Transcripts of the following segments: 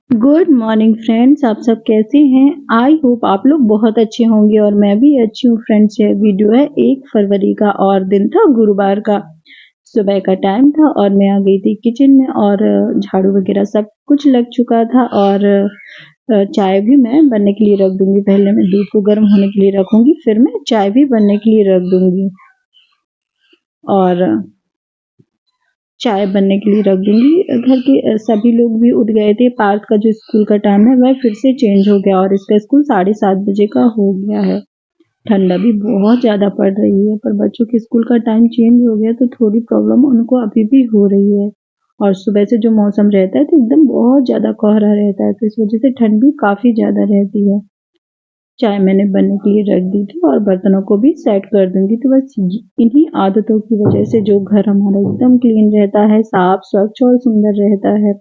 Good morning friends, आप सब कैसे हैं। आई होप आप लोग बहुत अच्छे होंगे और मैं भी अच्छी हूँ। फ्रेंड्स, ये वीडियो है 1 फरवरी का और दिन था गुरुवार का। सुबह का टाइम था और मैं आ गई थी किचन में और झाड़ू वगैरह सब कुछ लग चुका था और चाय भी मैं बनने के लिए रख दूंगी। पहले मैं दूध को गर्म होने के लिए रखूंगी, फिर मैं चाय भी बनने के लिए रख दूंगी और चाय बनने के लिए रख दूंगी। घर के सभी लोग भी उठ गए थे। पार्थ का जो स्कूल का टाइम है वह फिर से चेंज हो गया और इसका स्कूल 7:30 बजे का हो गया है। ठंडा भी बहुत ज़्यादा पड़ रही है, पर बच्चों के स्कूल का टाइम चेंज हो गया तो थोड़ी प्रॉब्लम उनको अभी भी हो रही है। और सुबह से जो मौसम रहता है तो एकदम बहुत ज़्यादा कोहरा रहता है, तो इस वजह से ठंड भी काफ़ी ज़्यादा रहती है। चाय मैंने बनने के लिए रख दी थी और बर्तनों को भी सेट कर दूंगी। तो बस इन्हीं आदतों की वजह से जो घर हमारा एकदम क्लीन रहता है, साफ स्वच्छ और सुंदर रहता है।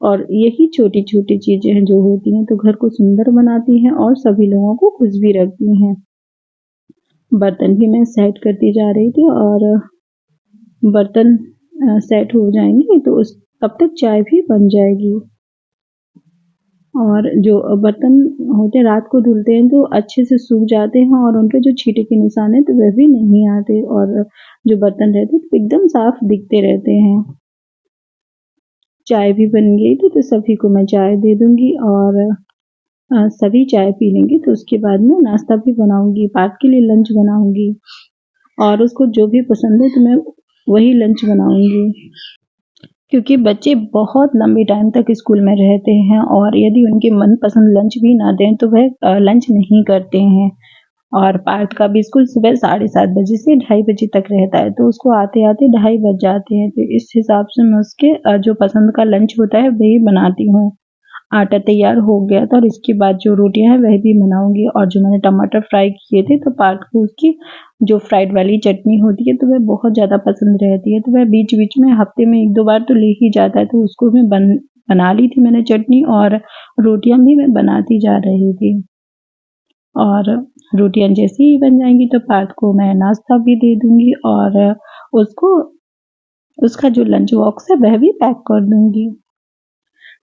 और यही छोटी छोटी चीजें हैं जो होती हैं तो घर को सुंदर बनाती हैं और सभी लोगों को खुश भी रखती हैं। बर्तन भी मैं सेट करती जा रही थी और बर्तन सेट हो जाएंगे तो उस तब तक चाय भी बन जाएगी। और जो बर्तन होते हैं रात को धुलते हैं तो अच्छे से सूख जाते हैं और उनके जो छींटे के निशान है तो वह भी नहीं आते और जो बर्तन रहते हैं तो एकदम साफ दिखते रहते हैं। चाय भी बन गई थी तो सभी को मैं चाय दे दूंगी और सभी चाय पी लेंगे तो उसके बाद मैं नाश्ता भी बनाऊंगी। पार्थ के लिए लंच बनाऊंगी और उसको जो भी पसंद है तो मैं वही लंच बनाऊंगी, क्योंकि बच्चे बहुत लंबे टाइम तक स्कूल में रहते हैं और यदि उनके मनपसंद लंच भी ना दें तो वह लंच नहीं करते हैं। और पार्थ का भी स्कूल सुबह 7:30 बजे से 2:30 बजे तक रहता है, तो उसको आते आते 2:30 बज जाते हैं। तो इस हिसाब से मैं उसके जो पसंद का लंच होता है वही बनाती हूँ। आटा तैयार हो गया था और इसके बाद जो रोटियां हैं वह भी बनाऊंगी। और जो मैंने टमाटर फ्राई किए थे तो पार्थ को उसकी जो फ्राइड वाली चटनी होती है तो वह बहुत ज़्यादा पसंद रहती है, तो वह बीच बीच में हफ्ते में 1-2 बार तो ले ही जाता है। तो उसको मैं बना ली थी मैंने चटनी और रोटियां भी मैं बनाती जा रही थी। और रोटियां जैसे ही बन जाएंगी तो पार्थ को मैं नाश्ता भी दे दूंगी और उसको उसका जो लंच बॉक्स है वह भी पैक कर दूंगी।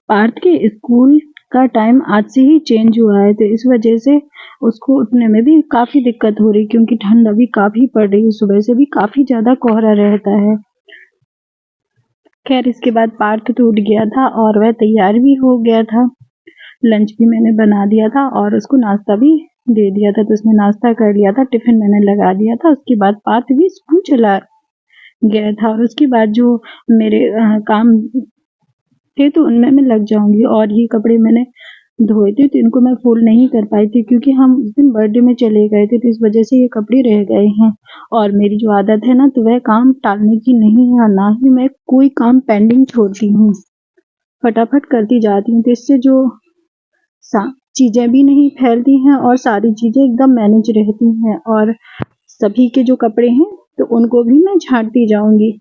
पार्थ के स्कूल का टाइम आज से ही चेंज हुआ है तो इस वजह से उसको उठने में भी काफी दिक्कत हो रही, क्योंकि ठंड अभी काफी पड़ रही है। सुबह से भी काफी ज्यादा कोहरा रहता है। खैर, इसके बाद पार्थ तो उठ गया था और वह तैयार भी हो गया था। लंच भी मैंने बना दिया था और उसको नाश्ता भी दे दिया था, तो उसने नाश्ता कर लिया था। टिफिन मैंने लगा दिया था। उसके बाद पार्थ भी स्कूल चला गया था और उसके बाद जो मेरे काम थे तो उनमें मैं लग जाऊंगी। और ये कपड़े मैंने धोए थे तो इनको मैं फोल्ड नहीं कर पाई थी, क्योंकि हम उस दिन बर्थडे में चले गए थे तो इस वजह से ये कपड़े रह गए हैं। और मेरी जो आदत है ना तो वह काम टालने की नहीं है, ना ही मैं कोई काम पेंडिंग छोड़ती हूँ, फटाफट करती जाती हूँ। तो इससे जो चीजें भी नहीं फैलती हैं और सारी चीजें एकदम मैनेज रहती हैं। और सभी के जो कपड़े हैं तो उनको भी मैं झाड़ती जाऊंगी।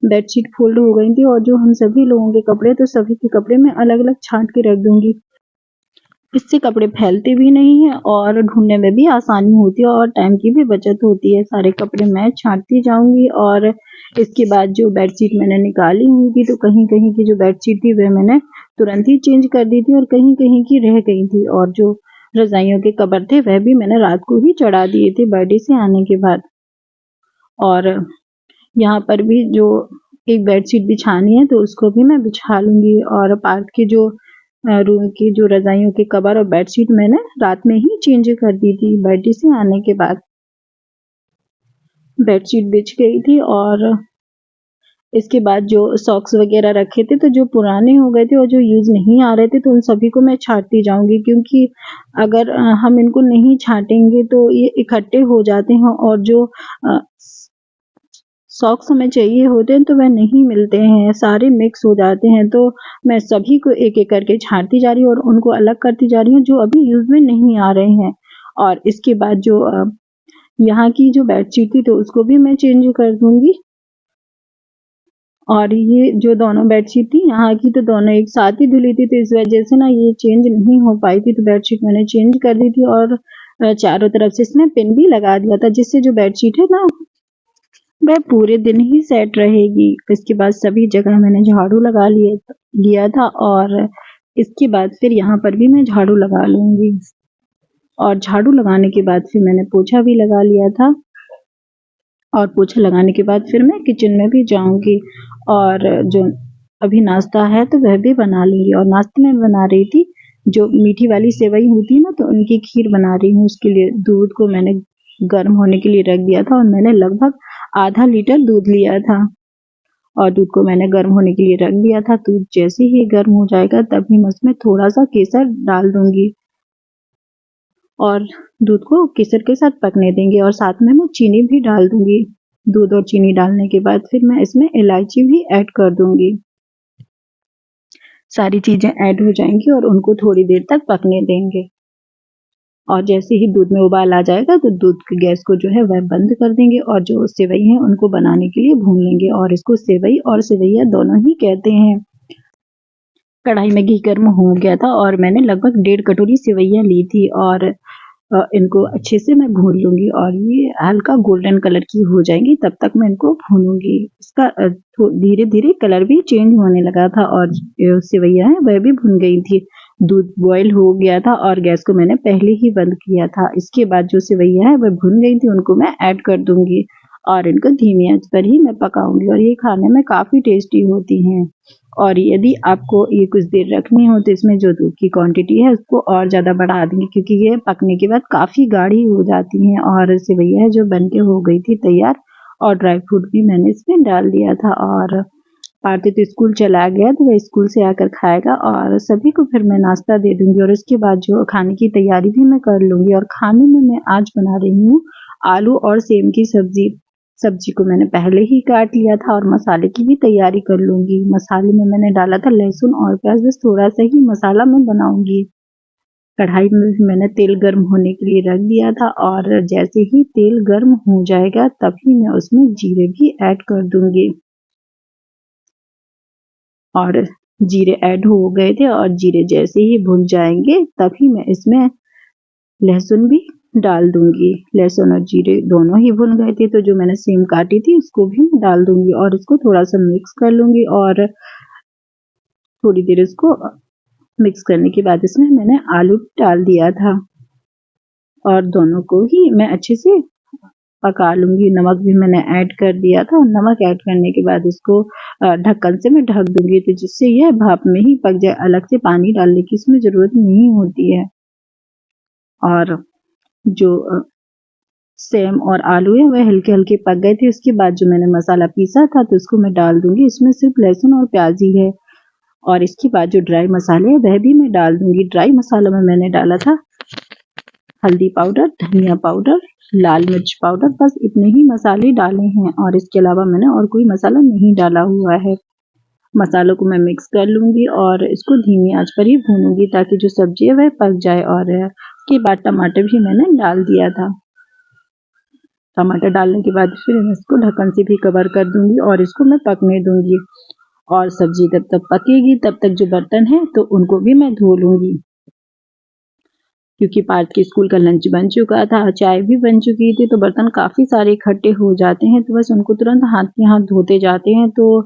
बेडशीट फोल्ड हो गई थी और जो हम सभी लोगों के कपड़े तो सभी के कपड़े मैं अलग अलग छांट के रख दूंगी। इससे कपड़े फैलते भी नहीं है और ढूंढने में भी आसानी होती है और टाइम की भी बचत होती है। सारे कपड़े मैं छांटती जाऊंगी। और इसके बाद जो बेडशीट मैंने निकाली हुई थी तो कहीं कहीं की जो बेडशीट थी वह मैंने तुरंत ही चेंज कर दी थी और कहीं कहीं की रह गई थी। और जो रजाइयों के कवर थे वह भी मैंने रात को ही चढ़ा दिए थे बर्थडे से आने के बाद। और यहाँ पर भी जो एक बेडशीट बिछानी है तो उसको भी मैं बिछा लूंगी। और पार्क के जो रूम की जो रजाइयों के कवर और बेडशीट मैंने रात में ही चेंज कर दी थी बर्थडे से आने के बाद। बेडशीट बिछ गई थी और इसके बाद जो सॉक्स वगैरह रखे थे तो जो पुराने हो गए थे और जो यूज नहीं आ रहे थे तो उन सभी को मैं छांटती जाऊंगी, क्योंकि अगर हम इनको नहीं छांटेंगे तो ये इकट्ठे हो जाते हैं और जो सॉक्स हमें चाहिए होते हैं तो वह नहीं मिलते हैं, सारे मिक्स हो जाते हैं। तो मैं सभी को एक एक करके छांटती जा रही हूँ और उनको अलग करती जा रही हूँ जो अभी यूज में नहीं आ रहे हैं। और इसके बाद जो यहाँ की जो बेडशीट थी तो उसको भी मैं चेंज कर दूंगी। और ये जो दोनों बेडशीट थी यहाँ की तो दोनों एक साथ ही धुली थी, तो इस वजह से ना ये चेंज नहीं हो पाई थी, तो बेडशीट मैंने चेंज कर दी थी। और चारों तरफ से इसमें पिन भी लगा दिया था, जिससे जो बेडशीट है ना वह पूरे दिन ही सेट रहेगी। इसके बाद सभी जगह मैंने झाड़ू लगा लिया था और इसके बाद फिर यहाँ पर भी मैं झाड़ू लगा लूँगी और झाड़ू लगाने के बाद फिर मैंने पोछा भी लगा लिया था और पोछा लगाने के बाद फिर मैं किचन में भी जाऊँगी और जो अभी नाश्ता है तो वह भी बना लूँगी। और नाश्ते में बना रही थी जो मीठी वाली सेवई होती है ना, तो उनकी खीर बना रही हूँ। उसके लिए दूध को मैंने गर्म होने के लिए रख दिया था और मैंने लगभग आधा लीटर दूध लिया था और दूध को मैंने गर्म होने के लिए रख दिया था। दूध जैसे ही गर्म हो जाएगा तभी मैं उसमें थोड़ा सा केसर डाल दूंगी और दूध को केसर के साथ पकने देंगे और साथ में मैं चीनी भी डाल दूंगी। दूध और चीनी डालने के बाद फिर मैं इसमें इलायची भी ऐड कर दूंगी। सारी चीजें ऐड हो जाएंगी और उनको थोड़ी देर तक पकने देंगे और जैसे ही दूध में उबाल आ जाएगा तो दूध की गैस को जो है वह बंद कर देंगे और जो सेवई है उनको बनाने के लिए भून लेंगे और इसको सेवई और सेवैया दोनों ही कहते हैं। कढ़ाई में घी गर्म हो गया था और मैंने लगभग 1.5 कटोरी सेवैयाँ ली थी और इनको अच्छे से मैं भून लूंगी और ये हल्का गोल्डन कलर की हो जाएंगी तब तक मैं इनको भूनूंगी। इसका धीरे धीरे कलर भी चेंज होने लगा था और सेवैया है वह भी भुन गई थी। दूध बॉयल हो गया था और गैस को मैंने पहले ही बंद किया था। इसके बाद जो सेवैया है वह भुन गई थी, उनको मैं ऐड कर दूंगी और इनको धीमी आंच पर ही मैं पकाऊंगी और ये खाने में काफ़ी टेस्टी होती हैं। और यदि आपको ये कुछ देर रखनी हो तो इसमें जो दूध की क्वांटिटी है उसको और ज़्यादा बढ़ा देंगे क्योंकि ये पकने के बाद काफ़ी गाढ़ी हो जाती हैं। और सेवैया जो बन के हो गई थी तैयार और ड्राई फ्रूट भी मैंने इसमें डाल दिया था और पार्थी तो स्कूल चला गया तो वह स्कूल से आकर खाएगा और सभी को फिर मैं नाश्ता दे दूंगी और इसके बाद जो खाने की तैयारी भी मैं कर लूँगी। और खाने में मैं आज बना रही हूँ आलू और सेम की सब्जी को मैंने पहले ही काट लिया था और मसाले की भी तैयारी कर लूँगी। मसाले में मैंने डाला था लहसुन और प्याज, बस थोड़ा सा ही मसाला मैं बनाऊँगी। कढ़ाई में भी मैंने तेल गर्म होने के लिए रख दिया था और जैसे ही तेल गर्म हो जाएगा तभी मैं उसमें जीरे भी ऐड कर दूँगी। और जीरे ऐड हो गए थे और जीरे जैसे ही भुन जाएंगे तभी मैं इसमें लहसुन भी डाल दूंगी। लहसुन और जीरे दोनों ही भुन गए थे तो जो मैंने सेम काटी थी उसको भी डाल दूंगी और इसको थोड़ा सा मिक्स कर लूंगी और थोड़ी देर इसको मिक्स करने के बाद इसमें मैंने आलू डाल दिया था और दोनों को ही मैं अच्छे से पका लूंगी। नमक भी मैंने ऐड कर दिया था और नमक ऐड करने के बाद इसको ढक्कन से मैं ढक दूंगी तो जिससे यह भाप में ही पक जाए। अलग से पानी डालने की इसमें ज़रूरत नहीं होती है। और जो सेम और आलू है वह हल्के हल्के पक गए थे। उसके बाद जो मैंने मसाला पीसा था तो उसको मैं डाल दूंगी। इसमें सिर्फ लहसुन और प्याज ही है और इसके बाद जो ड्राई मसाले हैं वह भी मैं डाल दूंगी। ड्राई मसाला में मैंने डाला था हल्दी पाउडर, धनिया पाउडर, लाल मिर्च पाउडर, बस इतने ही मसाले डाले हैं और इसके अलावा मैंने और कोई मसाला नहीं डाला हुआ है। मसालों को मैं मिक्स कर लूंगी और इसको धीमी आंच पर ही भूनूंगी ताकि जो सब्जी है वह पक जाए। और इसके बाद टमाटर भी मैंने डाल दिया था। टमाटर डालने के बाद फिर मैं इसको ढक्कन से भी कवर कर दूंगी और इसको मैं पकने दूंगी और सब्जी जब तक पकेगी तब तक जो बर्तन है तो उनको भी मैं धो लूंगी क्योंकि पार्थ के स्कूल का लंच बन चुका था, चाय भी बन चुकी थी तो बर्तन काफ़ी सारे इकट्ठे हो जाते हैं तो बस उनको तुरंत हाथ के हाथ धोते जाते हैं तो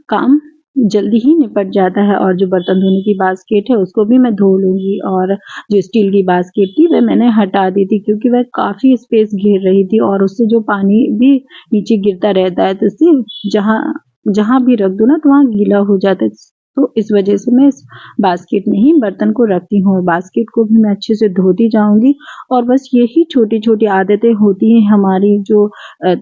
काम जल्दी ही निपट जाता है। और जो बर्तन धोने की बास्केट है उसको भी मैं धो लूँगी और जो स्टील की बास्केट थी वह मैंने हटा दी थी क्योंकि वह काफ़ी स्पेस घेर रही थी और उससे जो पानी भी नीचे गिरता रहता है तो उससे जहाँ भी रख दो ना तो वहाँ गीला हो जाता है। तो इस वजह से मैं इस बास्केट में ही बर्तन को रखती हूँ और बास्केट को भी मैं अच्छे से धोती जाऊँगी। और बस यही छोटी छोटी आदतें होती हैं हमारी जो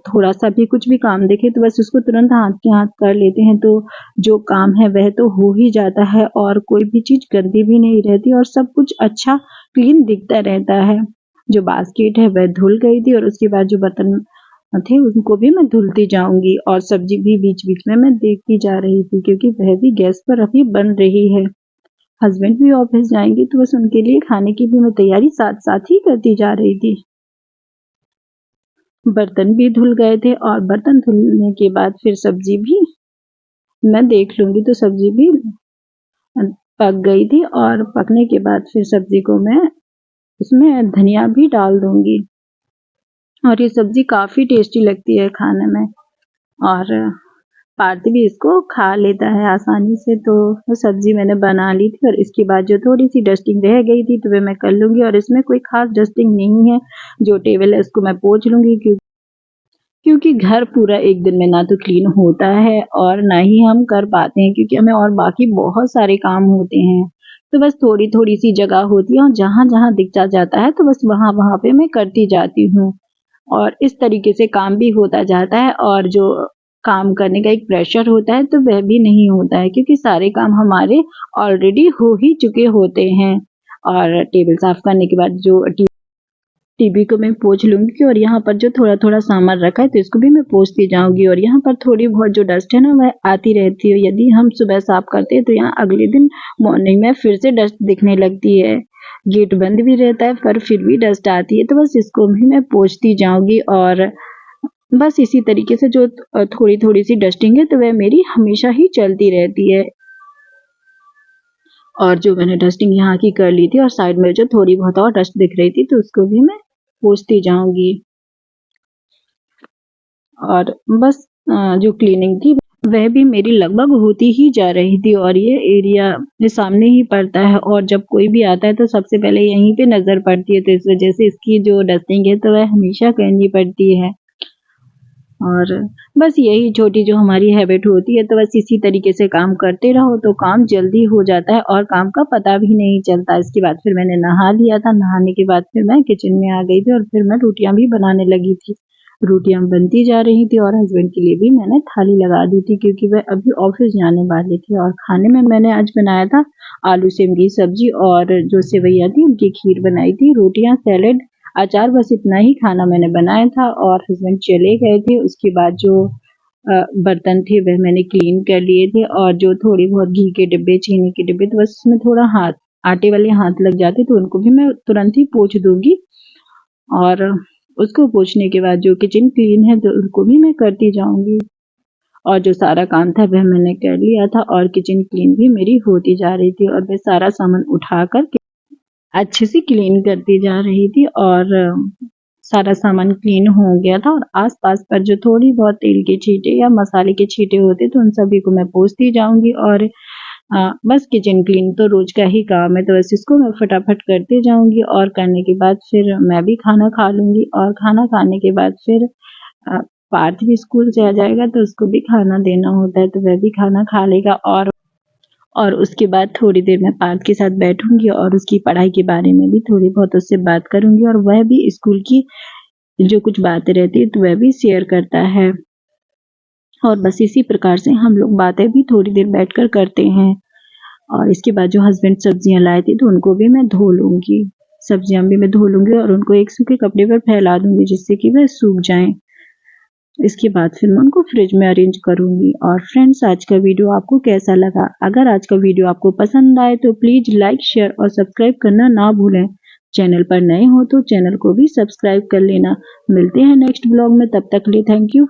थोड़ा सा भी कुछ भी काम देखे तो बस उसको तुरंत हाथ के हाथ कर लेते हैं तो जो काम है वह तो हो ही जाता है और कोई भी चीज़ गंदी भी नहीं रहती और सब कुछ अच्छा क्लीन दिखता रहता है। जो बास्केट है वह धुल गई थी और उसके बाद जो बर्तन थे उनको भी मैं धुलती जाऊंगी और सब्जी भी बीच बीच में मैं देखती जा रही थी क्योंकि वह भी गैस पर अभी बन रही है। हस्बैंड भी ऑफिस जाएंगे तो बस उनके लिए खाने की भी मैं तैयारी साथ साथ ही करती जा रही थी। बर्तन भी धुल गए थे और बर्तन धुलने के बाद फिर सब्जी भी मैं देख लूंगी तो सब्जी भी पक गई थी और पकने के बाद फिर सब्जी को मैं इसमें धनिया भी डाल दूंगी और ये सब्जी काफ़ी टेस्टी लगती है खाने में। और पार्थ भी इसको खा लेता है आसानी से। तो वो सब्जी मैंने बना ली थी और इसके बाद जो थोड़ी सी डस्टिंग रह गई थी तो वे मैं कर लूँगी, और इसमें कोई ख़ास डस्टिंग नहीं है। जो टेबल है उसको मैं पोंछ लूँगी, क्योंकि घर पूरा एक दिन में ना तो क्लीन होता है और ना ही हम कर पाते हैं, क्योंकि हमें और बाकी बहुत सारे काम होते हैं। तो बस थोड़ी-थोड़ी सी जगह होती है और जहाँ-जहाँ दिख जाता है तो बस वहाँ-वहाँ पे मैं करती जाती हूँ। और इस तरीके से काम भी होता जाता है, और जो काम करने का एक प्रेशर होता है तो वह भी नहीं होता है, क्योंकि सारे काम हमारे ऑलरेडी हो ही चुके होते हैं। और टेबल साफ करने के बाद जो टीवी को मैं पोंछ लूँगी, और यहाँ पर जो थोड़ा-थोड़ा सामान रखा है तो इसको भी मैं पोंछती जाऊँगी। और यहाँ पर थोड़ी बहुत जो डस्ट है ना वह आती रहती है। यदि हम सुबह साफ करते हैं तो यहाँ अगले दिन मॉर्निंग में फिर से डस्ट दिखने लगती है। गेट बंद भी रहता है पर फिर भी डस्ट आती है, तो बस इसको भी मैं पोंछती जाऊँगी। और बस इसी तरीके से जो थोड़ी-थोड़ी सी डस्टिंग है तो वह मेरी हमेशा ही चलती रहती है। और जो मैंने डस्टिंग यहाँ की कर ली थी और साइड में जो थोड़ी बहुत और डस्ट दिख रही थी तो उसको भी मैं पोंछती जाऊँगी। और बस जो क्लीनिंग थी वह भी मेरी लगभग होती ही जा रही थी। और ये एरिया ये सामने ही पड़ता है, और जब कोई भी आता है तो सबसे पहले यहीं पे नज़र पड़ती है, तो इस वजह से इसकी जो डस्टिंग है तो वह हमेशा करनी पड़ती है। और बस यही छोटी जो हमारी हैबिट होती है, तो बस इसी तरीके से काम करते रहो तो काम जल्दी हो जाता है और काम का पता भी नहीं चलता। इसके बाद फिर मैंने नहा लिया था, नहाने के बाद फिर मैं किचन में आ गई थी और फिर मैं रोटियां भी बनाने लगी थी। रोटियां बनती जा रही थी और हस्बैंड के लिए भी मैंने थाली लगा दी थी, क्योंकि वह अभी ऑफिस जाने वाले थे। और खाने में मैंने आज बनाया था आलू सेम की सब्जी, और जो सेवैयाँ थी उनकी खीर बनाई थी, रोटियां, सैलेड, अचार, बस इतना ही खाना मैंने बनाया था। और हस्बैंड चले गए थे। उसके बाद जो बर्तन थे वह मैंने क्लीन कर लिए थे, और जो थोड़ी बहुत घी के डिब्बे, चीनी के डिब्बे, तो बस उसमें थोड़ा आटे वाले हाथ लग जाते तो उनको भी मैं तुरंत ही पोंछ दूंगी। और उसको पोंछने के बाद जो किचन क्लीन है तो उनको भी मैं करती जाऊंगी। और जो सारा काम था वह मैंने कर लिया था, और किचन क्लीन भी मेरी होती जा रही थी, और मैं सारा सामान उठाकर अच्छे से क्लीन करती जा रही थी। और सारा सामान क्लीन हो गया था, और आसपास पर जो थोड़ी बहुत तेल के छींटे या मसाले के छींटे होते तो उन सभी को मैं पोंछती जाऊंगी। और बस किचन क्लीन तो रोज का ही काम है, तो बस इसको मैं फटाफट करते जाऊंगी। और करने के बाद फिर मैं भी खाना खा लूंगी, और खाना खाने के बाद फिर पार्थ भी स्कूल से आ जाएगा तो उसको भी खाना देना होता है, तो वह भी खाना खा लेगा। और उसके बाद थोड़ी देर मैं पार्थ के साथ बैठूंगी और उसकी पढ़ाई के बारे में भी थोड़ी बहुत उससे बात करूंगी, और वह भी स्कूल की जो कुछ बातें रहती है तो वह भी शेयर करता है। और बस इसी प्रकार से हम लोग बातें भी थोड़ी देर बैठकर करते हैं। और इसके बाद जो हस्बैंड सब्जियां लाए थे तो उनको भी मैं धो लूंगी, सब्जियां भी मैं धो लूंगी और उनको एक सूखे कपड़े पर फैला दूंगी जिससे कि वह सूख जाएं। इसके बाद फिर मैं उनको फ्रिज में अरेंज करूंगी। और फ्रेंड्स, आज का वीडियो आपको कैसा लगा? अगर आज का वीडियो आपको पसंद आए तो प्लीज लाइक, शेयर और सब्सक्राइब करना ना भूलें। चैनल पर नए हो तो चैनल को भी सब्सक्राइब कर लेना। मिलते हैं नेक्स्ट ब्लॉग में, तब तक के लिए थैंक यू।